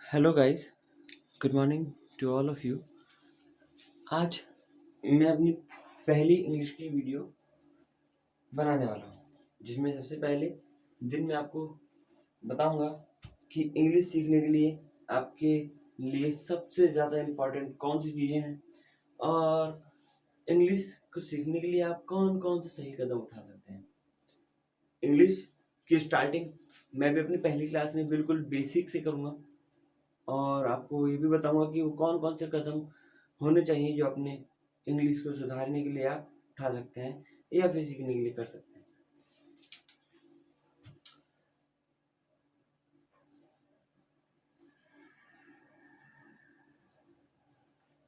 Hello guys, good morning to all of you. आज मैं अपनी पहली इंग्लिश की वीडियो बनाने वाला हूँ, जिसमें सबसे पहले दिन मैं आपको बताऊंगा कि इंग्लिश सीखने के लिए आपके लिए सबसे ज़्यादा इम्पोर्टेंट कौन सी चीज़ें हैं और इंग्लिश को सीखने के लिए आप कौन कौन से सही कदम उठा सकते हैं। इंग्लिश की स्टार्टिंग मैं भी अपनी पहली क्लास में बिल्कुल बेसिक से करूँगा और आपको ये भी बताऊंगा कि वो कौन कौन से कदम होने चाहिए जो अपने इंग्लिश को सुधारने के लिए आप उठा सकते हैं या फिर सीखने के लिए कर सकते हैं।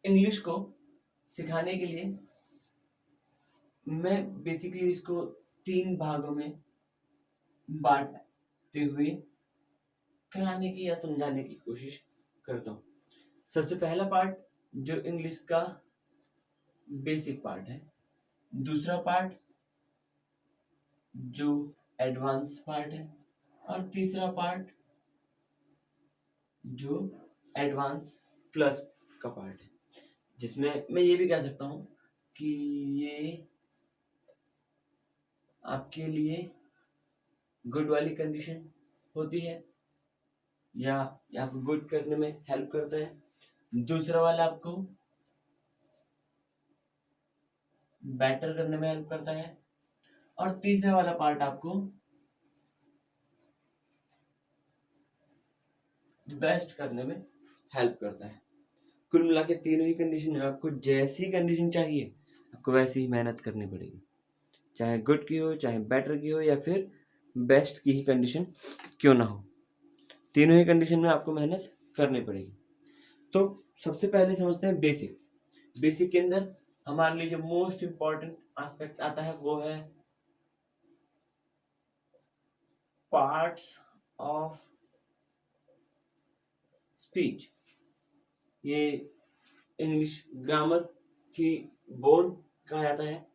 इंग्लिश को सिखाने के लिए मैं बेसिकली इसको 3 भागों में बांटते हुए कराने की या समझाने की कोशिश करता हूँ। सबसे पहला पार्ट जो इंग्लिश का बेसिक पार्ट है, दूसरा पार्ट जो एडवांस पार्ट है और तीसरा पार्ट जो एडवांस प्लस का पार्ट है, जिसमें मैं ये भी कह सकता हूँ कि ये आपके लिए गुड वाली कंडीशन होती है या आपको गुड करने में हेल्प करता है। दूसरा वाला आपको बेटर करने में हेल्प करता है और तीसरा वाला पार्ट आपको बेस्ट करने में हेल्प करता है। कुल मिला के तीनों ही कंडीशन में आपको जैसी कंडीशन चाहिए आपको वैसी ही मेहनत करनी पड़ेगी, चाहे गुड की हो, चाहे बेटर की हो या फिर बेस्ट की ही कंडीशन क्यों ना हो। तीनों ही कंडीशन में आपको मेहनत करनी पड़ेगी। तो सबसे पहले समझते हैं बेसिक। बेसिक के अंदर हमारे लिए जो मोस्ट इम्पॉर्टेंट एस्पेक्ट आता है वो है पार्ट्स ऑफ स्पीच। ये इंग्लिश ग्रामर की बोन कहा जाता है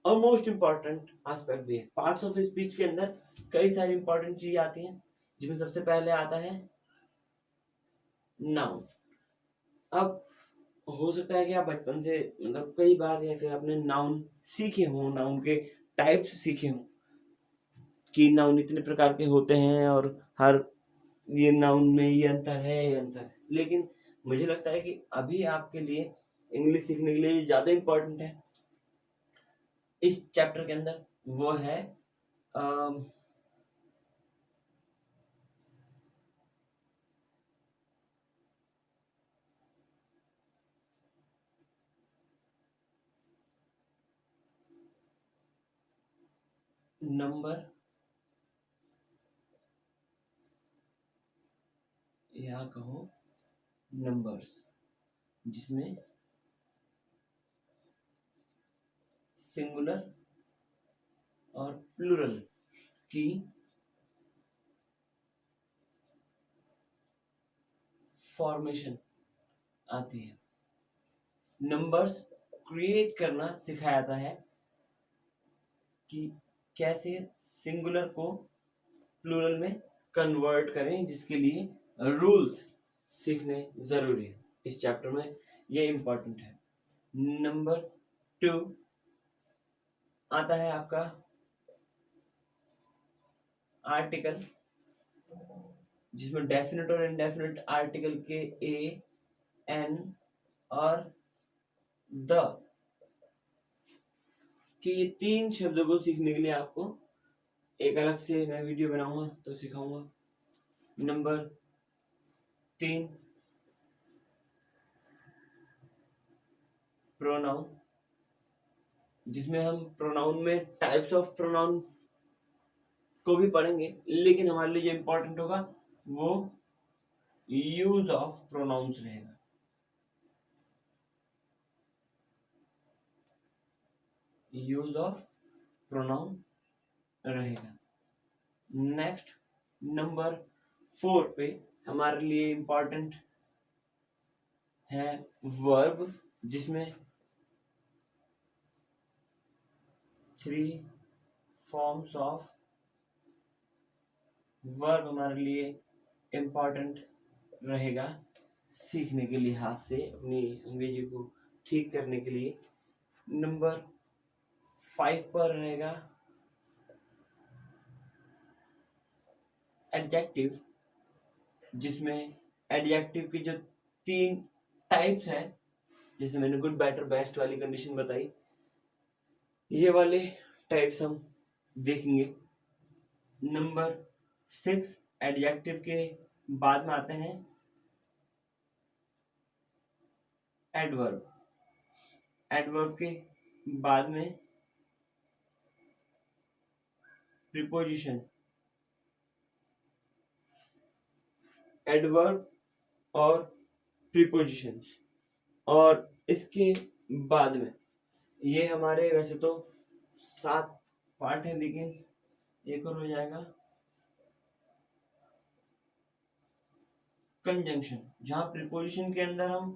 और मोस्ट इम्पॉर्टेंट एस्पेक्ट भी है। पार्ट्स ऑफ स्पीच के अंदर कई सारी इंपॉर्टेंट चीजें आती हैं, जिसमें सबसे पहले आता है नाउन। अब हो सकता है कि आप बचपन से मतलब कई बार या फिर आपने नाउन सीखे हों, नाउन के टाइप्स सीखे हों कि नाउन इतने प्रकार के होते हैं और हर ये नाउन में ये अंतर है, ये अंतर है। लेकिन मुझे लगता है कि अभी आपके लिए इंग्लिश सीखने के लिए ज्यादा इम्पोर्टेंट है इस चैप्टर के अंदर वो है नंबर या कहो नंबर्स, जिसमें सिंगुलर और प्लूरल की फॉर्मेशन आती है। नंबर्स क्रिएट करना सिखाया जाता है कि कैसे सिंगुलर को प्लूरल में कन्वर्ट करें, जिसके लिए रूल्स सीखने जरूरी है। इस चैप्टर में ये इंपॉर्टेंट है। नंबर 2 आता है आपका आर्टिकल, जिसमें डेफिनेट और इनडेफिनेट आर्टिकल के ए, एन और द कि ये 3 शब्दों को सीखने के लिए आपको एक अलग से मैं वीडियो बनाऊंगा तो सिखाऊंगा। नंबर 3 प्रोनाउन, जिसमें हम प्रोनाउन में टाइप्स ऑफ प्रोनाउन को भी पढ़ेंगे, लेकिन हमारे लिए जो इंपॉर्टेंट होगा वो यूज ऑफ प्रोनाउंस रहेगा। यूज ऑफ प्रोनाउन रहेगा। नेक्स्ट नंबर 4 पे हमारे लिए इंपॉर्टेंट है वर्ब, जिसमें 3 फॉर्म्स ऑफ वर्ब हमारे लिए इंपॉर्टेंट रहेगा सीखने के लिहाज से, अपनी अंग्रेजी को ठीक करने के लिए। नंबर 5 पर रहेगा एडजेक्टिव, जिसमें एडजेक्टिव की जो 3 टाइप्स हैं, जैसे मैंने गुड, बेटर, बेस्ट वाली कंडीशन बताई, ये वाले टाइप्स हम देखेंगे। नंबर 6 एडजेक्टिव के बाद में आते हैं एडवर्ब। एडवर्ब के बाद में प्रीपोजिशन। एडवर्ब और प्रीपोजिशंस, और इसके बाद में ये हमारे वैसे तो 7 पार्ट है, लेकिन एक और हो जाएगा कंजंक्शन, जहां प्रीपोजिशन के अंदर हम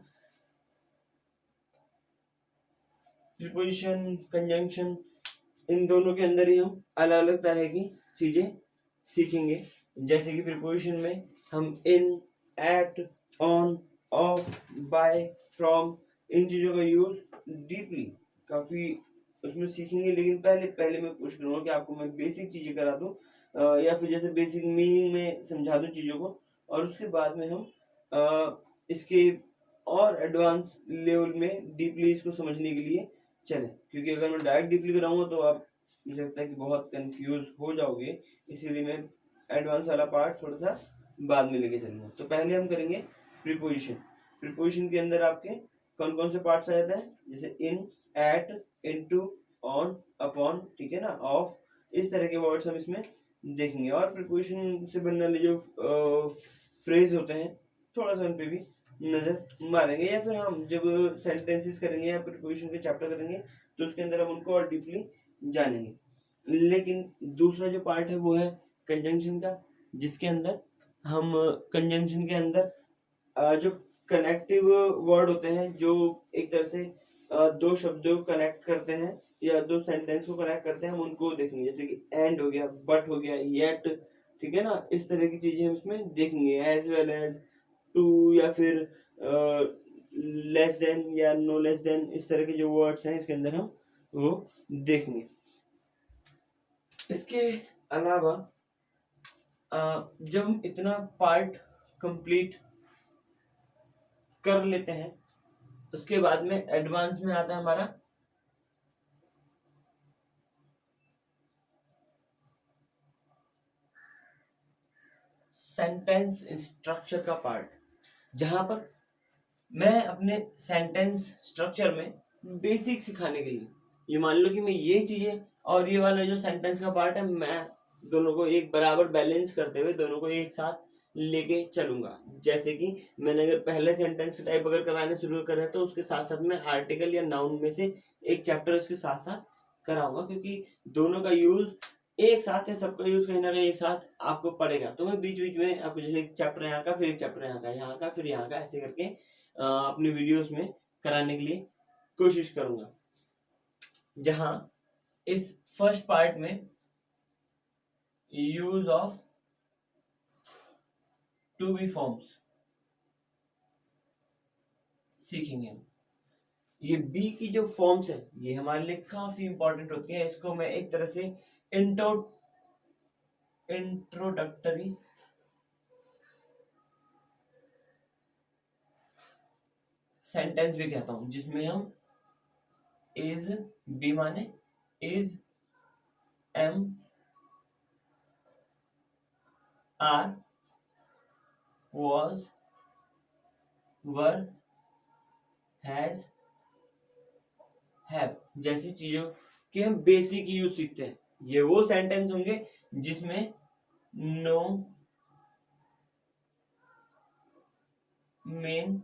प्रीपोजिशन, कंजंक्शन, इन दोनों के अंदर ही हम अलग अलग तरह की चीजें सीखेंगे। जैसे कि प्रीपोजिशन में हम in, at, on, of, by, from, इन चीजों का यूज डीपली काफी उसमें सीखेंगे। लेकिन पहले मैं कोशिश करूंगा कि आपको मैं बेसिक चीजें करा दूं, या फिर जैसे बेसिक मीनिंग में समझा दूं चीजों को, और उसके बाद में हम इसके और एडवांस लेवल में डीपली इसको समझने के लिए चलें। क्योंकि अगर मैं डायरेक्ट डीपली कराऊंगा तो आप, मुझे लगता है कि बहुत कंफ्यूज हो जाओगे, इसीलिए मैं एडवांस वाला पार्ट थोड़ा सा बाद में लेके चलूंगा। तो पहले हम करेंगे प्रीपोजिशन। प्रीपोजिशन के अंदर आपके कौन कौन से पार्ट्स आ जाते हैं, जैसे इन, एट, इनटू, ऑन, अपॉन, ठीक है ना, ऑफ, इस तरह के वर्ड्स हम इसमें देखेंगे। और प्रीपोजिशन से बनने वाले जो फ्रेज होते हैं, थोड़ा सा उन पे भी नजर मारेंगे, या फिर हम जब सेंटेंसेस करेंगे या प्रीपोजिशन के चैप्टर करेंगे तो उसके अंदर हम उनको और डीपली जानेंगे। लेकिन दूसरा जो पार्ट है वो है कंजंक्शन का, जिसके अंदर हम कंजंक्शन के अंदर जो कनेक्टिव वर्ड होते हैं, जो एक तरह से दो शब्दों को कनेक्ट करते हैं या दो सेंटेंस को कनेक्ट करते हैं, हम उनको देखेंगे। जैसे कि एंड हो गया, बट हो गया, येट, ठीक है ना, इस तरह की चीजें हम इसमें देखेंगे। एज वेल एज, टू, या फिर लेस देन या नो लेस देन, इस तरह के जो वर्ड्स हैं इसके अंदर हम वो देखेंगे। इसके अलावा जब हम इतना पार्ट कंप्लीट कर लेते हैं, उसके बाद में एडवांस में आता है हमारा सेंटेंस स्ट्रक्चर का पार्ट, जहां पर मैं अपने सेंटेंस स्ट्रक्चर में बेसिक सिखाने के लिए, ये मान लो कि मैं ये चीजें और ये वाला जो सेंटेंस का पार्ट है, मैं दोनों को एक बराबर बैलेंस करते हुए दोनों को एक साथ लेके चलूंगा। जैसे कि मैंने अगर पहले सेंटेंस का टाइप अगर कराने शुरू करा तो उसके साथ साथ मैं आर्टिकल या नाउन में से एक चैप्टर उसके साथ साथ कराऊंगा, क्योंकि दोनों का यूज एक साथ है, सबका यूज कहीं ना कहीं एक साथ आपको पड़ेगा। तो मैं बीच बीच में आपको जैसे एक चैप्टर यहाँ का, फिर एक चैप्टर यहाँ का, फिर यहाँ का, ऐसे करके अपनी वीडियोस में कराने के लिए कोशिश करूंगा। जहां इस फर्स्ट पार्ट में use of to be forms सीखेंगे हम। ये बी की जो फॉर्म्स है ये हमारे लिए काफी इंपॉर्टेंट होती है। इसको मैं एक तरह से इंट्रोडक्टरी सेंटेंस भी कहता हूं, जिसमें हम इज, बी माने is, am, are, was, were, has, have जैसी चीजों के हम बेसिक यूज सीखते हैं। ये वो सेंटेंस होंगे जिसमें नो मेन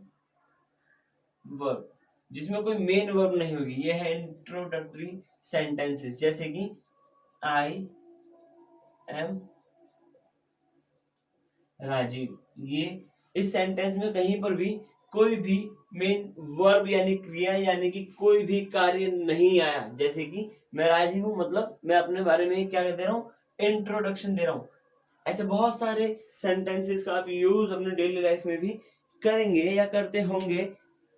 वर्ब, जिसमें कोई मेन वर्ब नहीं होगी, ये है इंट्रोडक्टरी सेंटेंसेस। जैसे कि आई एम राजीव, ये इस सेंटेंस में कहीं पर भी कोई भी मेन वर्ब यानी क्रिया यानी कि कोई भी कार्य नहीं आया। जैसे कि मैं राजीव हूं, मतलब मैं अपने बारे में क्या दे रहा हूं, इंट्रोडक्शन दे रहा हूं। ऐसे बहुत सारे सेंटेंसेस का आप यूज अपने डेली लाइफ में भी करेंगे या करते होंगे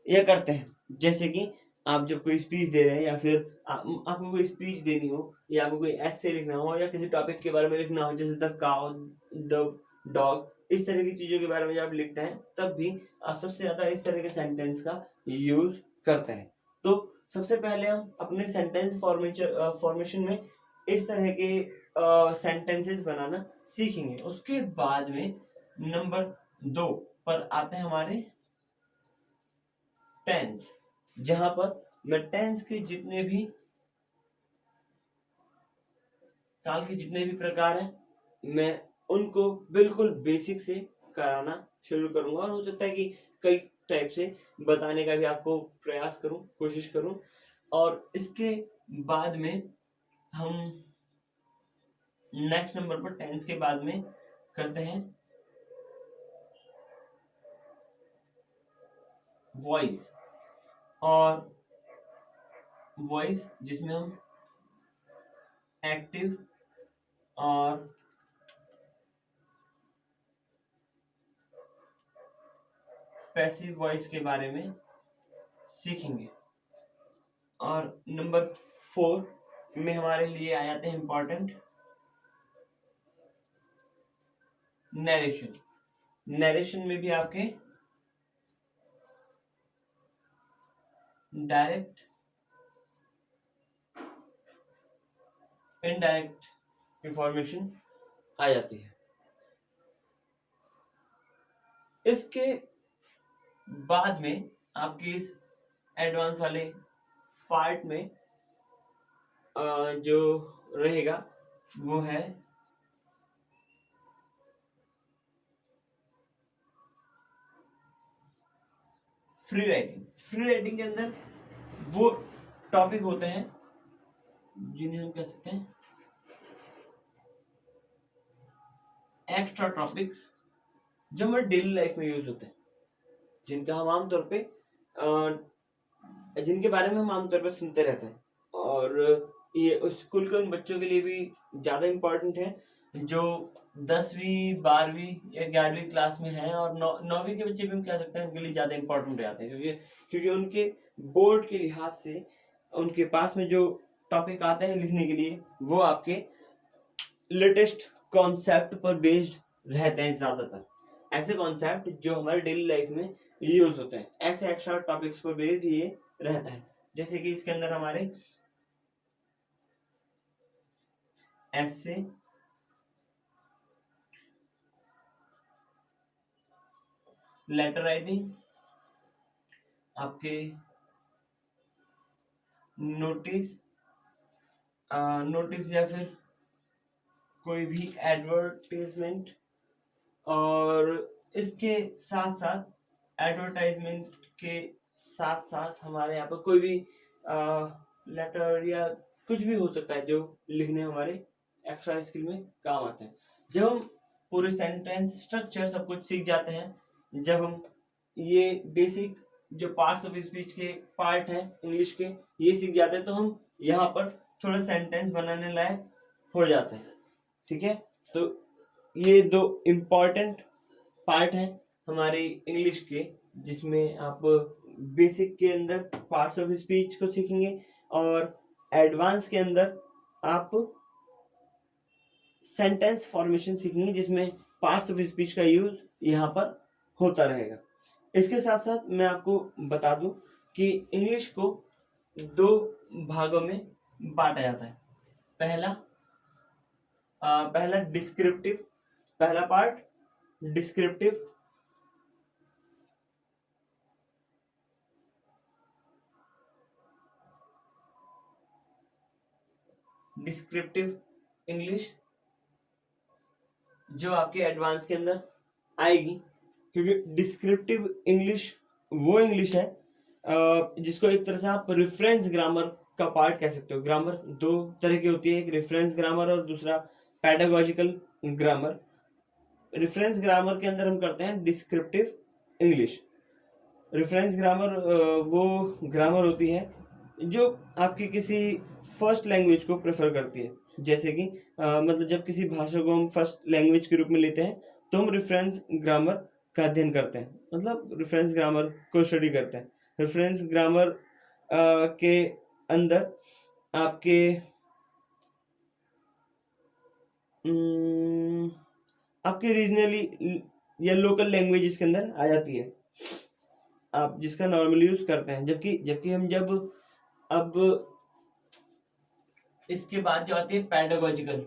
या करते हैं। जैसे कि आप जब कोई स्पीच दे रहे हैं या फिर आपको कोई स्पीच देनी हो या आपको कोई ऐसे लिखना हो या किसी टॉपिक के बारे में लिखना हो, जैसे द काउ, द डॉग, इस तरह की चीजों के बारे में जब आप लिखते हैं तब भी आप सबसे ज्यादा इस तरह के सेंटेंस का यूज करते हैं। तो सबसे पहले हम अपने सेंटेंस फॉर्मेशन में इस तरह के सेंटेंसेस बनाना सीखेंगे। उसके बाद में नंबर 2 पर आते हैं हमारे टेंस, जहां पर मैं टेंस के जितने भी काल के जितने भी प्रकार हैं मैं उनको बिल्कुल बेसिक से कराना शुरू करूंगा, और हो सकता है कि कई टाइप से बताने का भी आपको प्रयास करूं, कोशिश करूं। और इसके बाद में हम नेक्स्ट नंबर पर टेंस के बाद में करते हैं वॉइस, और वॉइस जिसमें हम एक्टिव और पैसिव वॉइस के बारे में सीखेंगे। और नंबर 4 में हमारे लिए आ जाते हैं इंपॉर्टेंट नरेशन। नरेशन में भी आपके डायरेक्ट, इनडायरेक्ट इंफॉर्मेशन आ जाती है। इसके बाद में आपके इस एडवांस वाले पार्ट में जो रहेगा वो है फ्री राइटिंग। फ्री राइटिंग के अंदर वो टॉपिक होते हैं जिन्हें हम कह सकते हैं एक्स्ट्रा टॉपिक्स, जो हमारे डेली लाइफ में यूज होते हैं, जिनका हम आमतौर पे जिनके बारे में हम आमतौर पे सुनते रहते हैं। और ये स्कूल के उन बच्चों के लिए भी ज़्यादा इम्पोर्टेंट है जो 10वीं 12वीं या 11वीं क्लास में हैं, और 9वीं के बच्चे भी हम कह सकते हैं उनके लिए ज़्यादा इम्पोर्टेंट हो जाते हैं, क्योंकि उनके बोर्ड के लिहाज से उनके पास में जो टॉपिक आते हैं लिखने के लिए वो आपके लेटेस्ट कॉन्सेप्ट पर बेस्ड रहते हैं। ज़्यादातर ऐसे कॉन्सेप्ट जो हमारे डेली लाइफ में यूज होते हैं, ऐसे एक्स्ट्रा टॉपिक्स पर बेस्ड ये रहता है। जैसे कि इसके अंदर हमारे ऐसे लेटर राइटिंग, आपके नोटिस या फिर कोई भी एडवर्टाइजमेंट, और इसके साथ साथ एडवर्टाइजमेंट के साथ साथ हमारे यहाँ पर कोई भी लेटर या कुछ भी हो सकता है जो लिखने हमारे एक्स्ट्रा स्किल में काम आते हैं। जब हम पूरे सेंटेंस स्ट्रक्चर सब कुछ सीख जाते हैं, जब हम ये बेसिक जो पार्ट्स ऑफ स्पीच के पार्ट हैं इंग्लिश के ये सीख जाते हैं, तो हम यहाँ पर थोड़ा सेंटेंस बनाने लायक हो जाते हैं। ठीक है, तो ये 2 इम्पॉर्टेंट पार्ट हैं हमारे इंग्लिश के, जिसमें आप बेसिक के अंदर पार्ट्स ऑफ स्पीच को सीखेंगे और एडवांस के अंदर आप सेंटेंस फॉर्मेशन सीखेंगे, जिसमें पार्ट्स ऑफ स्पीच का यूज यहाँ पर होता रहेगा। इसके साथ साथ मैं आपको बता दूं कि इंग्लिश को 2 भागों में बांटा जाता है। पहला डिस्क्रिप्टिव, पहला पार्ट डिस्क्रिप्टिव, इंग्लिश जो आपके एडवांस के अंदर आएगी, क्योंकि डिस्क्रिप्टिव इंग्लिश वो इंग्लिश है जिसको एक तरह से आप रेफरेंस ग्रामर का पार्ट कह सकते हो। ग्रामर 2 तरह की होती है, एक रेफरेंस ग्रामर और दूसरा पैडागॉजिकल ग्रामर। रेफरेंस ग्रामर के अंदर हम करते हैं डिस्क्रिप्टिव इंग्लिश। रेफरेंस ग्रामर वो ग्रामर होती है जो आपकी किसी फर्स्ट लैंग्वेज को प्रेफर करती है। जैसे कि मतलब जब किसी भाषा को हम फर्स्ट लैंग्वेज के रूप में लेते हैं तो हम रेफरेंस ग्रामर का अध्ययन करते हैं, मतलब रेफरेंस ग्रामर को स्टडी करते हैं। रेफरेंस ग्रामर के अंदर आपके आपके रीजनली या लोकल लैंग्वेज के अंदर आ जाती है, आप जिसका नॉर्मली यूज करते हैं। जबकि जबकि हम जब अब इसके बाद जो आती है पैडागोजिकल,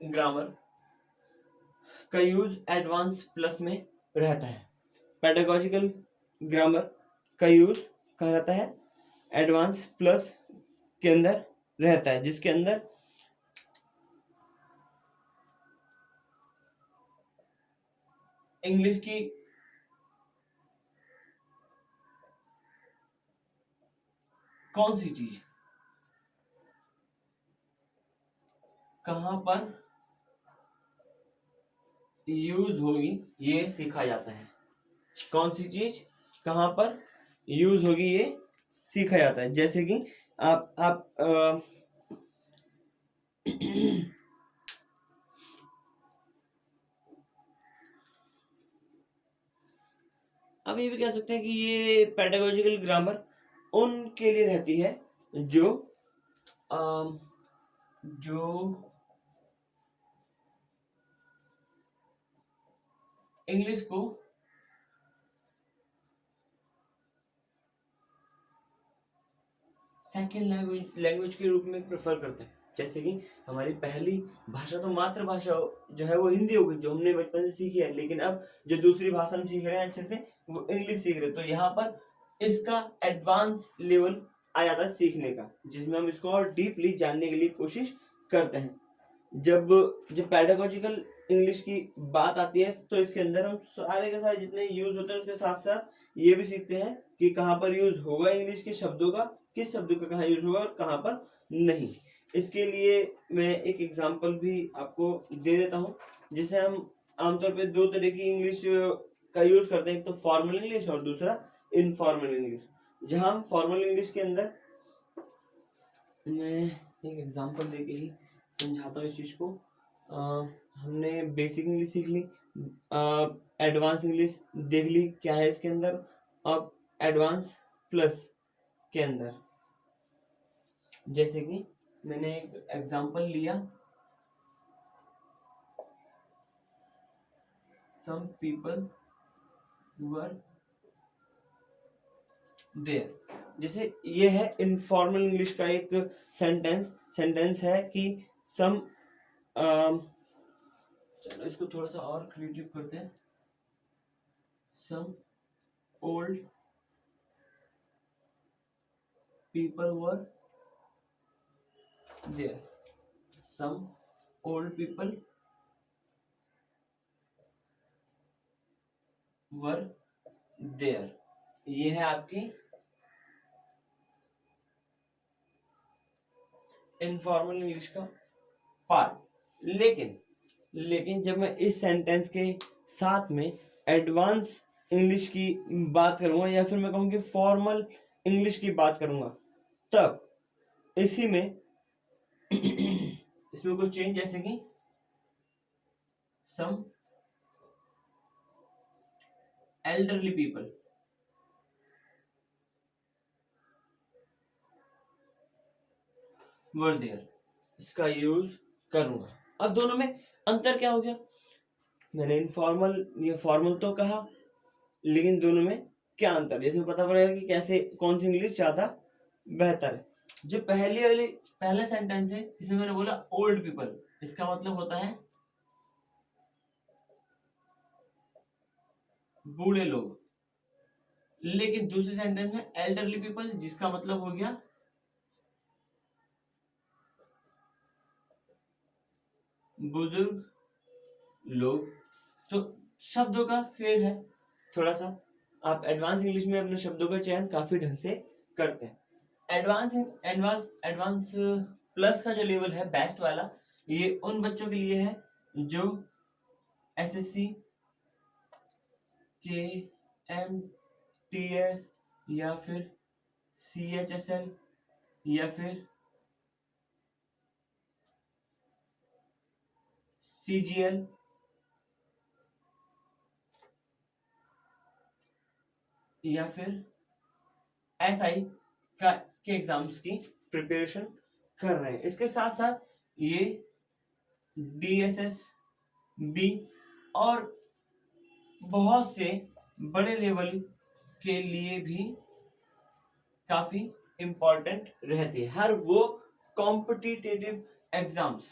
ग्रामर का यूज एडवांस प्लस में रहता है। पैडागोजिकल ग्रामर का यूज कहाँ रहता है? एडवांस प्लस के अंदर रहता है, जिसके अंदर इंग्लिश की कौन सी चीज कहां पर यूज होगी ये सीखा जाता है। कौन सी चीज कहां पर यूज होगी ये सीखा जाता है। जैसे कि आप आप ये भी कह सकते हैं कि ये पेडागोजिकल ग्रामर उनके लिए रहती है जो जो इंग्लिश को सेकेंड लैंग्वेज के रूप में प्रेफर करते हैं। जैसे कि हमारी पहली भाषा तो मातृभाषा जो है वो हिंदी होगी, जो हमने बचपन से सीखी है, लेकिन अब जो दूसरी भाषा हम सीख रहे हैं अच्छे से वो इंग्लिश सीख रहे हैं। तो यहाँ पर इसका एडवांस लेवल आ जाता है सीखने का, जिसमें हम इसको और डीपली जानने के लिए कोशिश करते हैं। जब जब पैडागोजिकल इंग्लिश की बात आती है तो इसके अंदर हम सारे के सारे जितने यूज होते हैं उसके साथ साथ ये भी सीखते हैं कि कहाँ पर यूज होगा इंग्लिश के शब्दों का, किस शब्द का कहाँ यूज होगा और कहाँ पर नहीं। इसके लिए मैं एक एग्जांपल भी आपको दे देता हूँ, जिसे हम आमतौर पे दो तरह की इंग्लिश का यूज करते हैं, एक तो फॉर्मल इंग्लिश और दूसरा इनफॉर्मल इंग्लिश। जहाँ हम फॉर्मल इंग्लिश के अंदर, मैं एक एग्जांपल देके ही समझाता हूँ इस चीज को। हमने बेसिक इंग्लिश सीख ली, एडवांस इंग्लिश देख ली क्या है इसके अंदर, अब एडवांस प्लस के अंदर जैसे कि मैंने एक एग्जांपल लिया, सम पीपल वर देयर। जैसे ये है इनफॉर्मल इंग्लिश का एक सेंटेंस है कि सम, चलो इसको थोड़ा सा और क्रिएटिव करते हैं। Some old people were there, some old people were there. ये है आपकी इनफॉर्मल इंग्लिश का पार्ट। लेकिन जब मैं इस सेंटेंस के साथ में एडवांस इंग्लिश की बात करूंगा या फिर मैं कहूँ कि फॉर्मल इंग्लिश की बात करूंगा, तब इसी में इसमें कुछ चेंज, जैसे कि सम एल्डरली पीपल वर देयर, इसका यूज करूंगा। अब दोनों में अंतर क्या हो गया? मैंने इनफॉर्मल या फॉर्मल तो कहा, लेकिन दोनों में क्या अंतर है इसमें पता पड़ेगा कि कैसे कौन सी इंग्लिश ज्यादा बेहतर है। जो पहला सेंटेंस है इसमें मैंने बोला ओल्ड पीपल, इसका मतलब होता है बूढ़े लोग। लेकिन दूसरे सेंटेंस में एल्डरली पीपल, जिसका मतलब हो गया बुजुर्ग लोग। तो शब्दों का फेर है थोड़ा सा। आप एडवांस इंग्लिश में अपने शब्दों का चयन काफी ढंग से करते हैं। एडवांस प्लस का जो लेवल है बेस्ट वाला, ये उन बच्चों के लिए है जो एसएससी KMTS या फिर CHSL या फिर CGL या फिर SI के एग्जाम्स की प्रिपरेशन कर रहे हैं। इसके साथ साथ ये DSS B और बहुत से बड़े लेवल के लिए भी काफी इम्पोर्टेंट रहती है। हर वो कॉम्पिटिटिव एग्जाम्स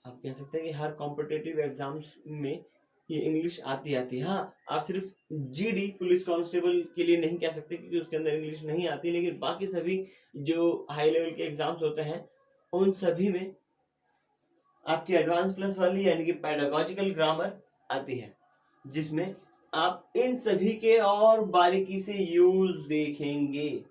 आप कह सकते हैं कि हर कॉम्पिटिटिव एग्जाम्स में ये इंग्लिश आती है। हाँ, आप सिर्फ GD पुलिस कांस्टेबल के लिए नहीं कह सकते क्योंकि उसके अंदर इंग्लिश नहीं आती, लेकिन बाकी सभी जो हाई लेवल के एग्जाम्स होते हैं उन सभी में आपकी एडवांस प्लस वाली यानी कि पेडागोजिकल ग्रामर आती है, जिसमें आप इन सभी के और बारीकी से यूज देखेंगे।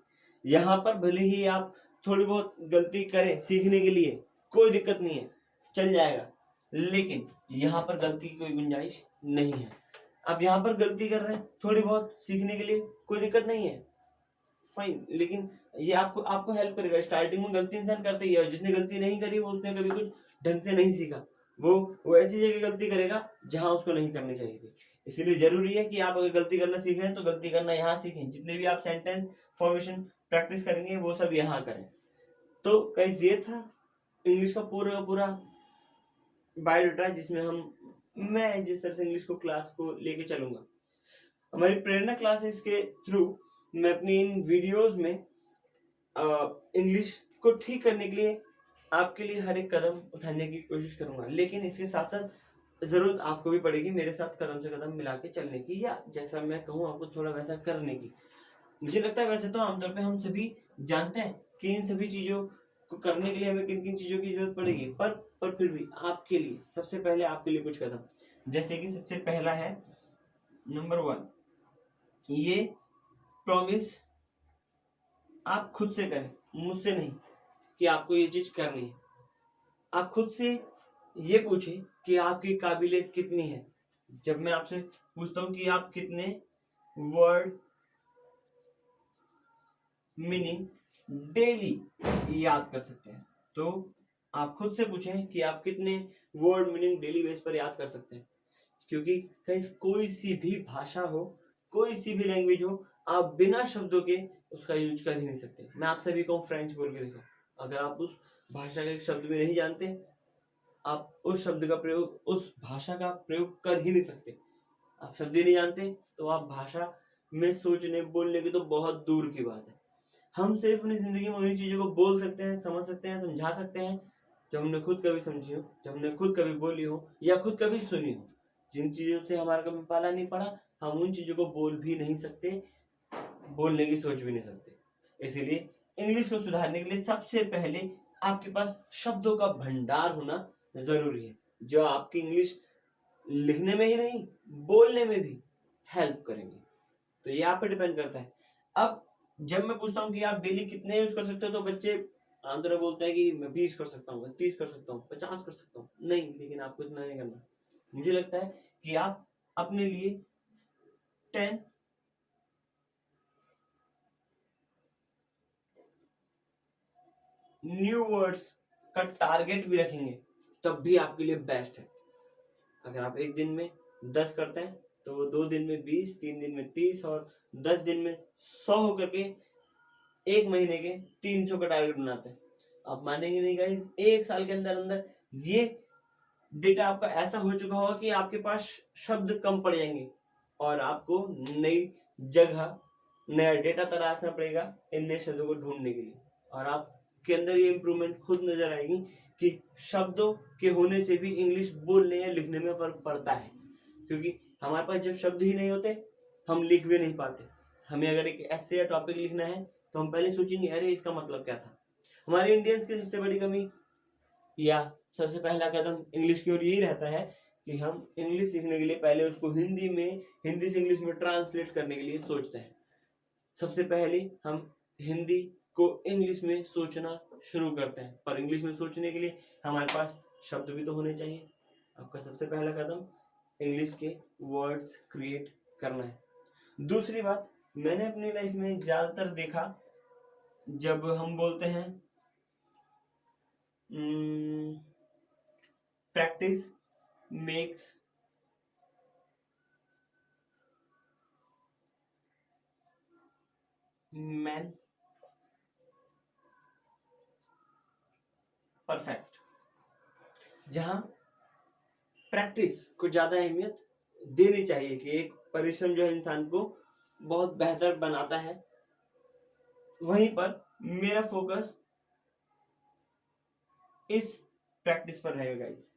यहाँ पर भले ही आप थोड़ी बहुत गलती करें सीखने के लिए, कोई दिक्कत नहीं है, चल जाएगा, लेकिन यहाँ पर गलती की कोई गुंजाइश नहीं है। आप यहाँ पर गलती कर रहे हैं थोड़ी बहुत सीखने के लिए, कोई दिक्कत नहीं है, फाइन, लेकिन ये आपको हेल्प करेगा। स्टार्टिंग में गलती इंसान करता ही है, जिसने गलती नहीं करी वो उसने कभी कुछ ढंग से नहीं सीखा, वो ऐसी जगह गलती करेगा जहां उसको नहीं करनी चाहिए थी। इसीलिए जरूरी है कि आप अगर गलती करना सीख रहे हैं तो गलती करना यहाँ सीखें। जितने भी आप सेंटेंस फॉर्मेशन प्रैक्टिस करेंगे वो सब यहाँ करें। तो गाइस ये था इंग्लिश का पूरा बायोडाटा, जिसमें मैं जिस तरह से इंग्लिश को क्लास को लेके चलूंगा। हमारी प्रेरणा क्लासेस के थ्रू मैं अपनी इन वीडियोस में इंग्लिश को ठीक करने के लिए आपके लिए हर एक कदम उठाने की कोशिश करूंगा, लेकिन इसके साथ साथ जरूरत आपको भी पड़ेगी मेरे साथ कदम से कदम मिला के चलने की, या जैसा मैं कहूँ आपको थोड़ा वैसा करने की। मुझे लगता है वैसे तो आमतौर पे हम सभी जानते हैं कि इन सभी चीजों को करने के लिए हमें किन किन चीजों की जरूरत पड़ेगी, पर फिर भी आपके लिए सबसे पहले आपके लिए कुछ कदम, जैसे कि सबसे पहला है नंबर 1, ये प्रॉमिस आप खुद से करें, मुझसे नहीं, कि आपको ये चीज करनी है। आप खुद से ये पूछें कि आपकी काबिलियत कितनी है। जब मैं आपसे पूछता हूं कि आप कितने वर्ड मीनिंग डेली याद कर सकते हैं, तो आप खुद से पूछें कि आप कितने वर्ड मीनिंग डेली बेस पर याद कर सकते हैं। क्योंकि कहीं कोई सी भी भाषा हो, कोई सी भी लैंग्वेज हो, आप बिना शब्दों के उसका यूज कर ही नहीं सकते। मैं आप सभी को फ्रेंच बोल के देखो, अगर आप उस भाषा का एक शब्द भी नहीं जानते, आप उस शब्द का प्रयोग, उस भाषा का प्रयोग कर ही नहीं सकते। आप शब्द ही नहीं जानते तो आप भाषा में सोचने बोलने की तो बहुत दूर की बात है। हम सिर्फ अपनी जिंदगी में उन्हीं चीजों को बोल सकते हैं, समझ सकते हैं, समझा सकते हैं जब हमने खुद कभी समझी हो, जब हमने खुद कभी बोली हो या खुद कभी सुनी हो। जिन चीजों से हमारा कभी पाला नहीं पड़ा, हम उन चीजों को बोल भी नहीं सकते, बोलने की सोच भी नहीं सकते। इसीलिए इंग्लिश को सुधारने के लिए सबसे पहले आपके पास शब्दों का भंडार होना जरूरी है, जो आपकी इंग्लिश लिखने में ही नहीं बोलने में भी हेल्प करेंगे। तो ये आप पे डिपेंड करता है। अब जब मैं पूछता हूँ कि आप डेली कितने यूज कर सकते हो, तो बच्चे आंध्र बोलते हैं कि मैं 20 कर सकता हूँ, 30 कर सकता हूँ, 50 कर सकता हूँ। नहीं, लेकिन आपको इतना नहीं करना। मुझे लगता है कि आप अपने लिए 10 न्यू वर्ड्स का टारगेट भी रखेंगे तब भी आपके लिए बेस्ट है। अगर आप एक दिन में 10 करते हैं तो वो 2 दिन में 20, 3 दिन में 30 और 10 दिन में 100 होकर के एक महीने के 300 का टारगेट बनाते हैं। आप मानेंगे नहीं गाइस, एक साल के अंदर अंदर ये डेटा आपका ऐसा हो चुका होगा कि आपके पास शब्द कम पड़ जाएंगे और आपको नई जगह नया डेटा तलाशना पड़ेगा इन नए शब्दों को ढूंढने के लिए। और आपके अंदर ये इंप्रूवमेंट खुद नजर आएगी कि शब्दों के होने से भी इंग्लिश बोलने या लिखने में फर्क पड़ता है। क्योंकि हमारे पास जब शब्द ही नहीं होते हम लिख भी नहीं पाते। हमें अगर एक ऐसे या टॉपिक लिखना है तो हम पहले सोचेंगे अरे इसका मतलब क्या था। हमारे इंडियंस की सबसे बड़ी कमी या सबसे पहला कदम इंग्लिश की ओर यही रहता है कि हम इंग्लिश सीखने के लिए पहले उसको हिंदी से इंग्लिश में ट्रांसलेट करने के लिए सोचते हैं। सबसे पहले हम हिंदी को इंग्लिश में सोचना शुरू करते हैं। पर इंग्लिश में सोचने के लिए हमारे पास शब्द भी तो होने चाहिए। आपका सबसे पहला कदम इंग्लिश के वर्ड्स क्रिएट करना है। दूसरी बात, मैंने अपनी लाइफ में ज्यादातर देखा, जब हम बोलते हैं प्रैक्टिस मेक्स मैन परफेक्ट, जहां प्रैक्टिस को ज्यादा अहमियत देनी चाहिए कि एक परिश्रम जो है इंसान को बहुत बेहतर बनाता है। वहीं पर मेरा फोकस इस प्रैक्टिस पर रहेगा गाइस।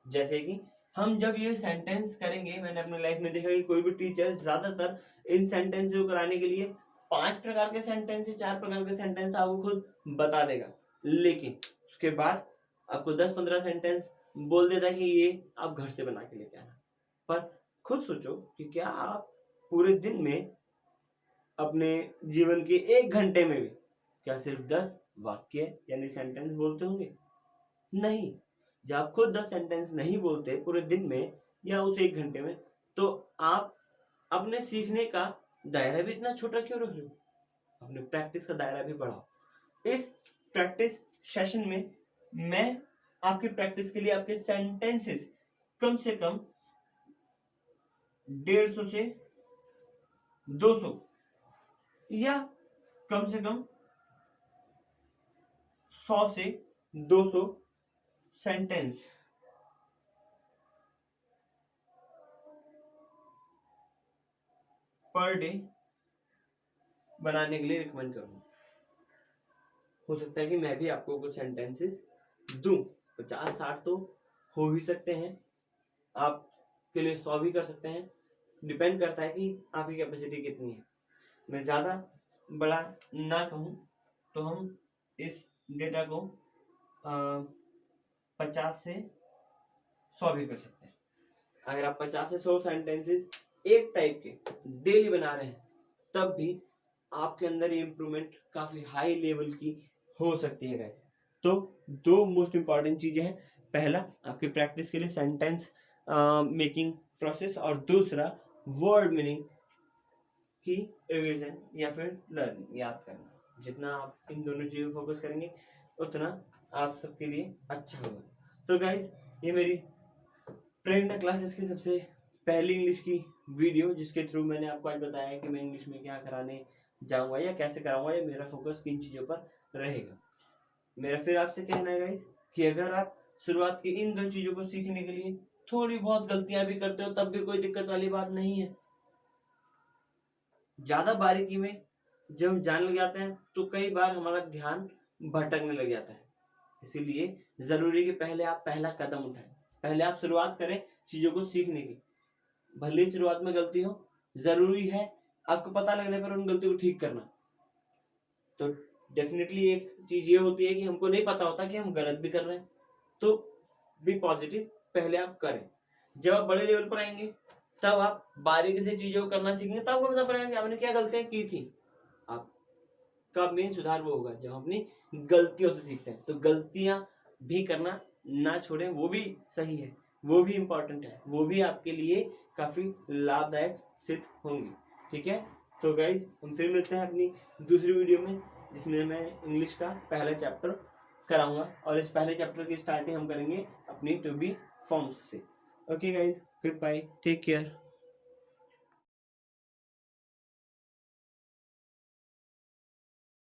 जैसे कि हम जब ये सेंटेंस करेंगे, मैंने अपने लाइफ में देखा कि कोई भी टीचर ज्यादातर इन सेंटेंस को कराने के लिए 5 प्रकार के सेंटेंस या 4 प्रकार के सेंटेंस आपको खुद बता देगा, लेकिन उसके बाद आपको 10-15 सेंटेंस बोल देता है कि ये आप घर से बना के लेके आना। पर खुद सोचो कि क्या आप पूरे दिन में अपने जीवन के 1 घंटे में भी क्या सिर्फ 10 वाक्य यानी सेंटेंस बोलते होंगे? नहीं। जब आप खुद 10 सेंटेंस नहीं बोलते पूरे दिन में या उस 1 घंटे में, तो आप अपने सीखने का दायरा भी इतना छोटा क्यों रख रहे हो? अपने प्रैक्टिस का दायरा भी बढ़ाओ। इस प्रैक्टिस सेशन में मैं आपकी प्रैक्टिस के लिए आपके सेंटेंसेस कम से कम 150 से 200 या कम से कम 100 से 200 सेंटेंस पर डे बनाने के लिए रिकमेंड करूंगा। हो सकता है कि मैं भी आपको कुछ सेंटेंसेस दूं, 50-60 तो हो ही सकते हैं, आपके लिए 100 भी कर सकते हैं। डिपेंड करता है कि आपकी कैपेसिटी कितनी है। मैं ज्यादा बड़ा ना कहूं तो हम इस डेटा को 50 से 100 भी कर सकते हैं। अगर आप 50 से 100 सेंटेंसेस एक टाइप के डेली बना रहे हैं, तब भी आपके अंदर ये इम्प्रूवमेंट काफी हाई लेवल की हो सकती है गाइस। तो 2 मोस्ट इंपॉर्टेंट चीजें हैं, पहला आपकी प्रैक्टिस के लिए सेंटेंस मेकिंग प्रोसेस, और दूसरा वर्ड मीनिंग की रिवीजन या फिर लर्निंग, याद करना। जितना आप इन दोनों चीजों पर फोकस करेंगे उतना आप सबके लिए अच्छा होगा। तो गाइस, ये मेरी प्रेरणा क्लासेस की सबसे पहली इंग्लिश की वीडियो, जिसके थ्रू मैंने आपको आज बताया कि मैं इंग्लिश में क्या कराने जाऊंगा या कैसे कराऊंगा, या मेरा फोकस किन चीजों पर रहेगा। मेरा फिर आपसे कहना है गाइस कि अगर आप शुरुआत की इन 2 चीजों को सीखने के लिए थोड़ी बहुत गलतियां भी करते हो, तब भी कोई दिक्कत वाली बात नहीं है। ज्यादा बारीकी में जब हम जानने लग जाते हैं तो कई बार हमारा ध्यान भटकने लग जाता है। इसीलिए जरूरी कि पहले आप पहला कदम उठाएं, पहले आप शुरुआत करें चीजों को सीखने की। भले शुरुआत में गलती हो, जरूरी है आपको पता लगने पर उन गलती को ठीक करना। तो डेफिनेटली एक चीज ये होती है कि हमको नहीं पता होता कि हम गलत भी कर रहे हैं, तो बी पॉजिटिव, पहले आप करें। जब आप बड़े लेवल पर आएंगे तब आप बारीकी से चीजों को करना सीखेंगे, तब आपको पता पड़ेगा कि आपने क्या गलतियां की थी। आपका मेन सुधार वो होगा जब अपनी गलतियों से सीखते हैं। तो गलतियां भी करना ना छोड़ें, वो भी सही है, वो भी इम्पोर्टेंट है, वो भी आपके लिए काफी लाभदायक सिद्ध होंगी। ठीक है, तो गाइज हम फिर मिलते हैं अपनी दूसरी वीडियो में, जिसमें मैं इंग्लिश का पहला चैप्टर कराऊंगा, और इस पहले चैप्टर की स्टार्टिंग हम करेंगे अपनी टू बी फॉर्म्स से। Okay guys, goodbye, take care.